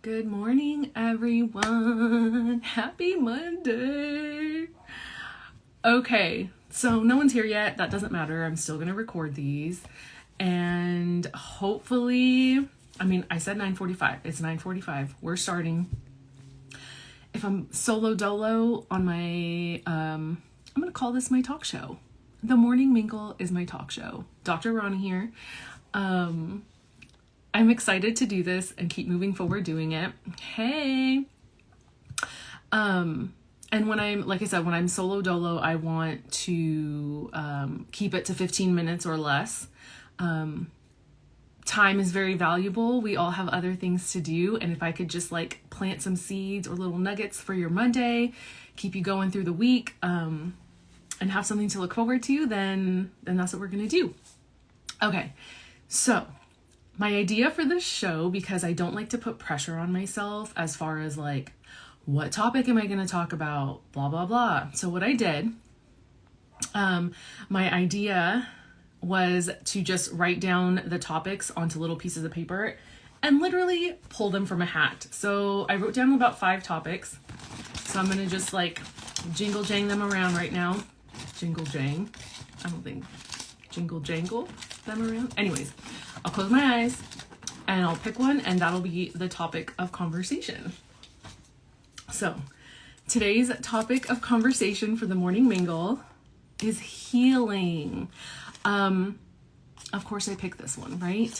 Good morning, everyone. Happy Monday. Okay, so no one's here yet. That doesn't matter. I'm still going to record these. And hopefully, I said 9:45. It's 9:45. We're starting. If I'm solo dolo on my, I'm going to call this my talk show. The Morning Mingle is my talk show. Dr. Rani here. I'm excited to do this and keep moving forward doing it. Hey. And when I'm solo dolo, I want to keep it to 15 minutes or less. Time is very valuable. We all have other things to do. And if I could just plant some seeds or little nuggets for your Monday, keep you going through the week, and have something to look forward to, then that's what we're going to do. Okay. So my idea for this show, because I don't like to put pressure on myself as far as what topic am I going to talk about, blah, blah, blah. So what I did, my idea was to just write down the topics onto little pieces of paper and literally pull them from a hat. So I wrote down about 5 topics. So I'm going to just jingle jang them around right now. Jingle jang. I don't think jingle jangle them around. Anyways, I'll close my eyes and I'll pick one, and that'll be the topic of conversation. So today's topic of conversation for the morning mingle is healing. Of course I picked this one, right?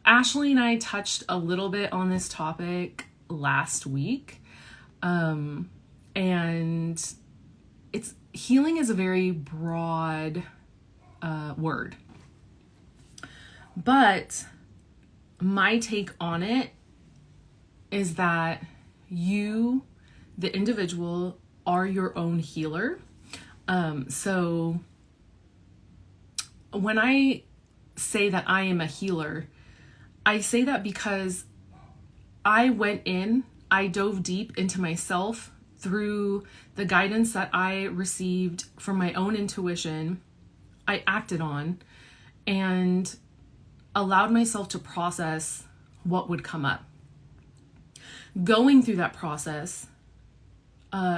Ashley and I touched a little bit on this topic last week. And healing is a very broad word. But my take on it is that you, the individual, are your own healer. So when I say that I am a healer, I say that because I dove deep into myself through the guidance that I received from my own intuition. I acted on and allowed myself to process what would come up. Going through that process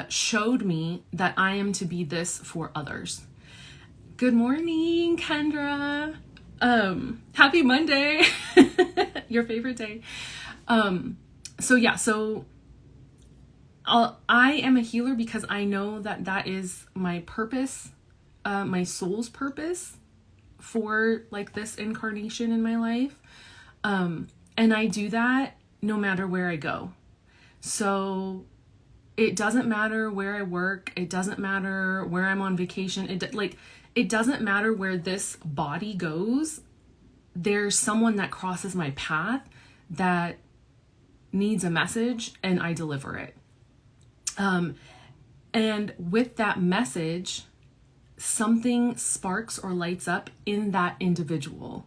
showed me that I am to be this for others. Good morning, Kendra. Happy Monday. Your favorite day. So I am a healer because I know that is my purpose, my soul's purpose for this incarnation in my life. And I do that no matter where I go. So it doesn't matter where I work. It doesn't matter where I'm on vacation. It doesn't matter where this body goes. There's someone that crosses my path that needs a message, and I deliver it. And with that message, something sparks or lights up in that individual.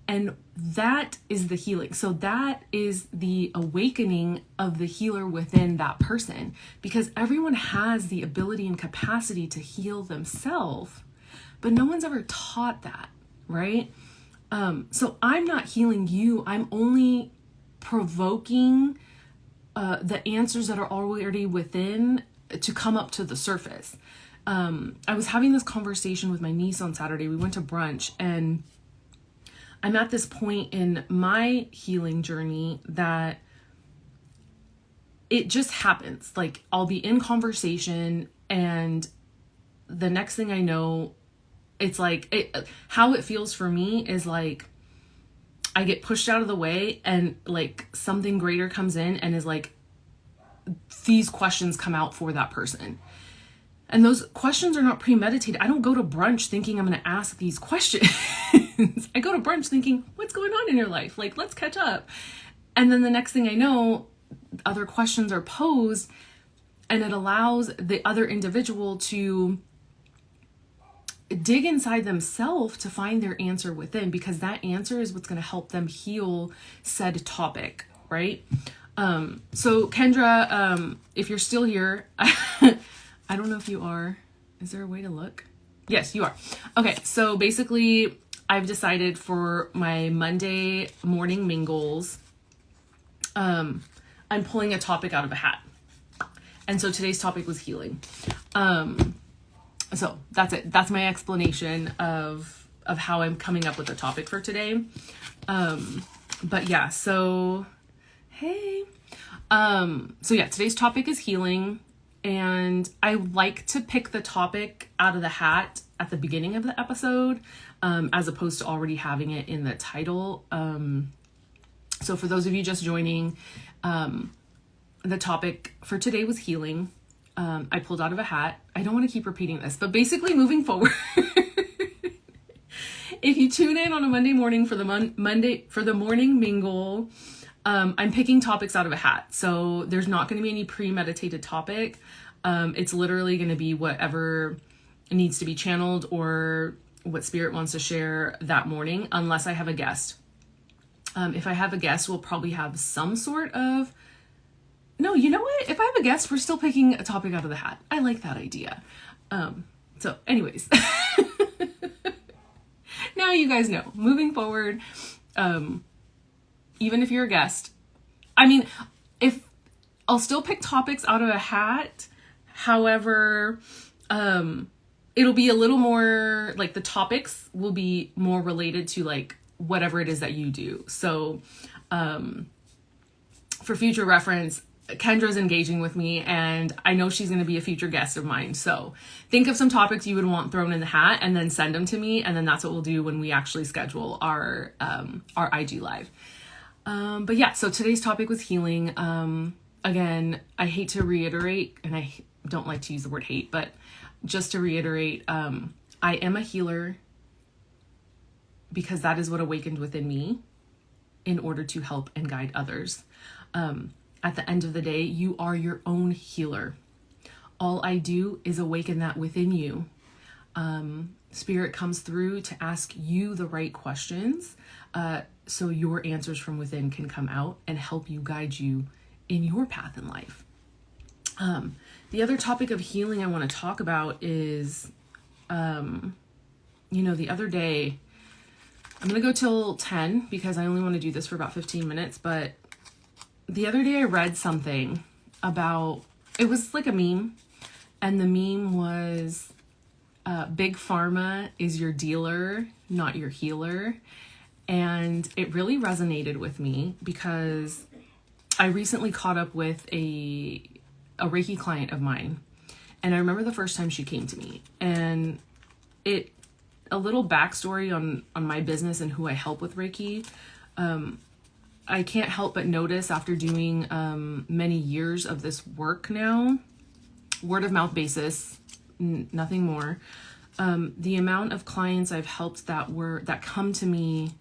And that is the healing. So that is the awakening of the healer within that person, because everyone has the ability and capacity to heal themselves, but no one's ever taught that, right? So I'm not healing you. I'm only provoking the answers that are already within to come up to the surface. I was having this conversation with my niece on Saturday. We went to brunch, and I'm at this point in my healing journey that it just happens. I'll be in conversation, and the next thing I know, it's how it feels for me is I get pushed out of the way, and something greater comes in and is these questions come out for that person. And those questions are not premeditated. I don't go to brunch thinking I'm going to ask these questions. I go to brunch thinking, what's going on in your life? Let's catch up. And then the next thing I know, other questions are posed, and it allows the other individual to dig inside themselves to find their answer within, because that answer is what's going to help them heal said topic, right? So Kendra, if you're still here, I don't know if you are. Is there a way to look? Yes, you are. Okay, so basically, I've decided for my Monday morning mingles, I'm pulling a topic out of a hat. And so today's topic was healing. So that's it. That's my explanation of how I'm coming up with the topic for today. But yeah, so hey. So yeah, today's topic is healing. And I like to pick the topic out of the hat at the beginning of the episode, as opposed to already having it in the title. So for those of you just joining, the topic for today was healing. I pulled out of a hat. I don't want to keep repeating this, but basically moving forward, if you tune in on a Monday morning for the morning mingle, I'm picking topics out of a hat. So there's not going to be any premeditated topic. It's literally going to be whatever needs to be channeled or what spirit wants to share that morning, unless I have a guest. If I have a guest, we'll probably have some sort of... No, you know what? If I have a guest, we're still picking a topic out of the hat. I like that idea. So anyways, now you guys know, moving forward, even if you're a guest, I mean, if I'll still pick topics out of a hat, however, it'll be a little more like the topics will be more related to like whatever it is that you do. So, for future reference, Kendra's engaging with me and I know she's going to be a future guest of mine. So think of some topics you would want thrown in the hat and then send them to me. And then that's what we'll do when we actually schedule our IG live. But yeah, so today's topic was healing. Again, I hate to reiterate, and I don't like to use the word hate, but just to reiterate, I am a healer because that is what awakened within me in order to help and guide others. At the end of the day, you are your own healer. All I do is awaken that within you. Spirit comes through to ask you the right questions, so your answers from within can come out and help you guide you in your path in life. The other topic of healing I want to talk about is, the other day, I'm going to go till 10 because I only want to do this for about 15 minutes, but the other day I read something about, it was like a meme, and the meme was, Big Pharma is your dealer, not your healer. And it really resonated with me because I recently caught up with a Reiki client of mine. And I remember the first time she came to me, and a little backstory on my business and who I help with Reiki. I can't help but notice after doing many years of this work now, word of mouth basis, nothing more. The amount of clients I've helped that come to me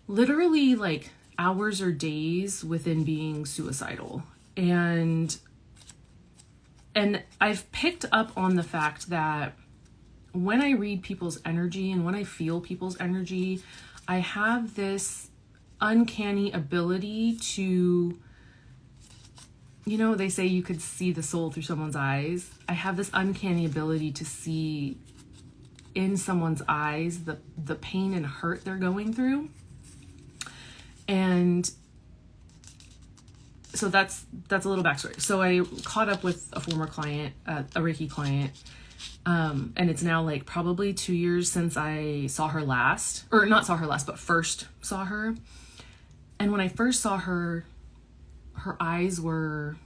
literally like hours or days within being suicidal. And I've picked up on the fact that when I read people's energy and when I feel people's energy, I have this uncanny ability to, they say you could see the soul through someone's eyes. I have this uncanny ability to see in someone's eyes the pain and hurt they're going through. And so that's a little backstory. So I caught up with a former client, a Reiki client, and it's now like probably 2 years since I saw her last, or not saw her last, but first saw her. And when I first saw her, her eyes were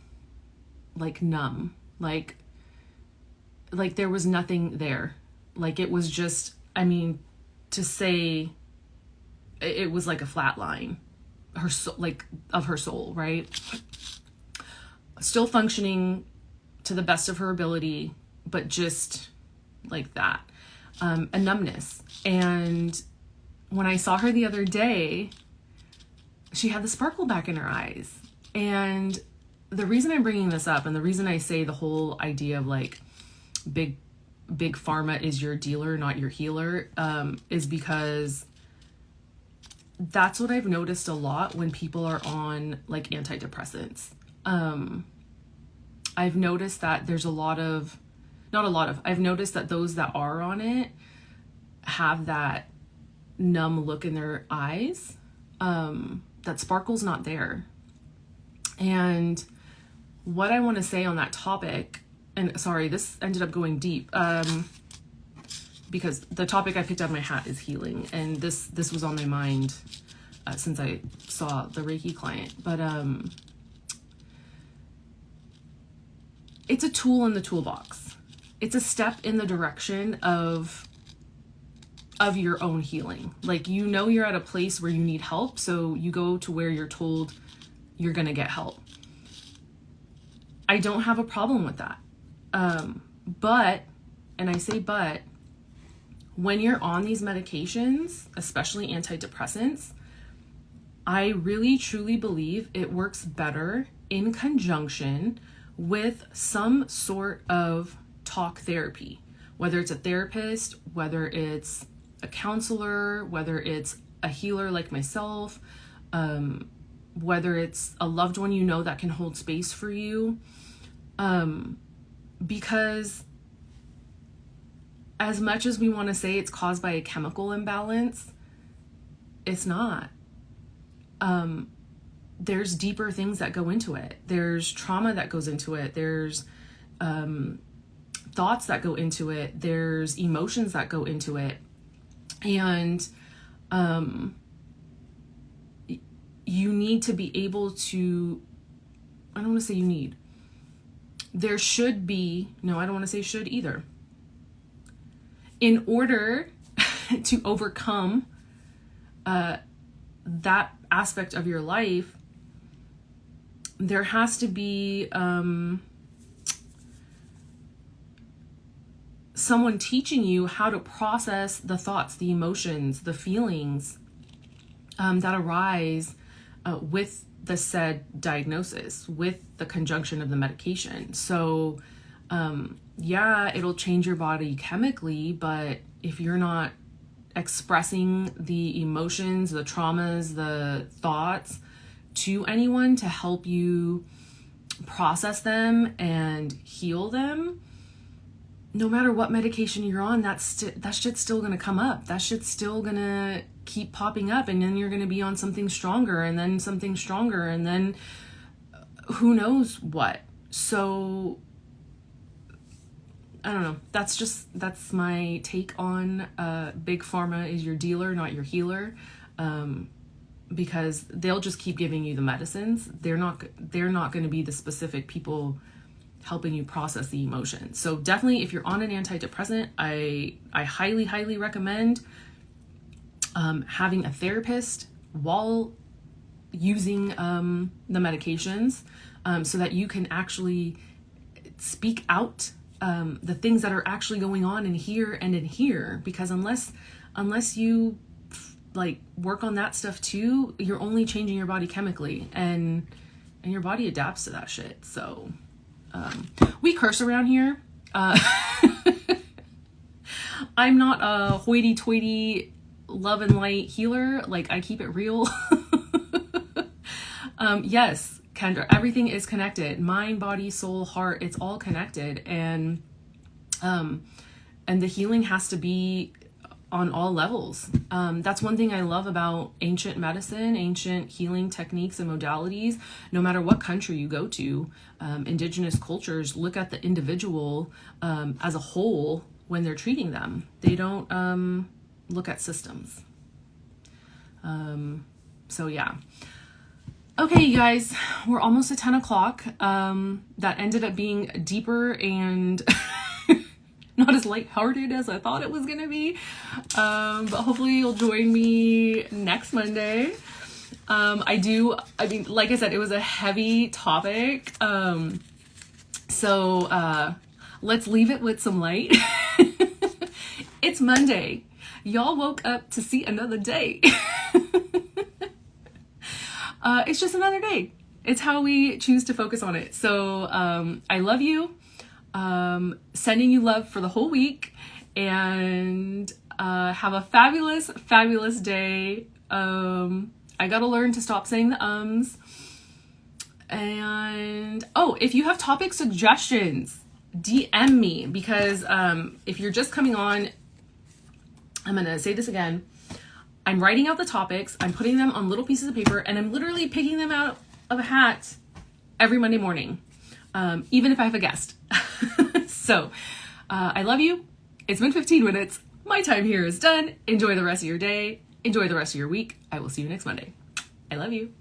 like numb, like there was nothing there. Like it was just, to say it was like a flat line, her soul, like of her soul, right? Still functioning to the best of her ability, but just like that, a numbness. And when I saw her the other day, she had the sparkle back in her eyes. And the reason I'm bringing this up, and the reason I say the whole idea of like big pharma is your dealer, not your healer, is because that's what I've noticed a lot when people are on like antidepressants. I've noticed that there's a lot of, not a lot of, I've noticed that those that are on it have that numb look in their eyes. That sparkle's not there. And what I want to say on that topic, and sorry, this ended up going deep, because the topic I picked out of my hat is healing, and this was on my mind since I saw the Reiki client. But it's a tool in the toolbox. It's a step in the direction of your own healing. Like, you know, you're at a place where you need help, so you go to where you're told you're gonna get help. I don't have a problem with that. But, and I say but, when you're on these medications, especially antidepressants, I really truly believe it works better in conjunction with some sort of talk therapy, whether it's a therapist, whether it's a counselor, whether it's a healer like myself, whether it's a loved one you know that can hold space for you. Because as much as we want to say it's caused by a chemical imbalance, it's not. There's deeper things that go into it. There's trauma that goes into it. There's thoughts that go into it. There's emotions that go into it. And you need to be able to, I don't want to say you need. There should be, no, I don't want to say should either. In order to overcome that aspect of your life, there has to be someone teaching you how to process the thoughts, the emotions, the feelings that arise with the said diagnosis, with the conjunction of the medication. So yeah, it'll change your body chemically, but if you're not expressing the emotions, the traumas, the thoughts to anyone to help you process them and heal them, no matter what medication you're on, that shit's still gonna come up. That shit's still gonna keep popping up, and then you're gonna be on something stronger, and then something stronger, and then who knows what. So I don't know. That's my take on Big Pharma is your dealer, not your healer, because they'll just keep giving you the medicines. They're not going to be the specific people helping you process the emotions. So definitely, if you're on an antidepressant, I highly, highly recommend having a therapist while using the medications, so that you can actually speak out the things that are actually going on in here and in here. Because unless you like work on that stuff too, you're only changing your body chemically, and your body adapts to that shit. So we curse around here. I'm not a hoity-toity love and light healer. Like, I keep it real. Yes, Kendra, everything is connected. Mind, body, soul, heart, it's all connected. And the healing has to be on all levels. That's one thing I love about ancient medicine, ancient healing techniques and modalities. No matter what country you go to, indigenous cultures look at the individual as a whole when they're treating them. They don't look at systems. So yeah. Okay, you guys, we're almost at 10 o'clock. That ended up being deeper and not as lighthearted as I thought it was going to be. But hopefully you'll join me next Monday. I mean, like I said, it was a heavy topic. So let's leave it with some light. It's Monday. Y'all woke up to see another day. It's just another day. It's how we choose to focus on it. So I love you. Sending you love for the whole week, and have a fabulous, fabulous day. I gotta learn to stop saying the ums. And oh, if you have topic suggestions, DM me, because if you're just coming on, I'm going to say this again. I'm writing out the topics, I'm putting them on little pieces of paper, and I'm literally picking them out of a hat every Monday morning, even if I have a guest. So I love you. It's been 15 minutes. My time here is done. Enjoy the rest of your day. Enjoy the rest of your week. I will see you next Monday. I love you.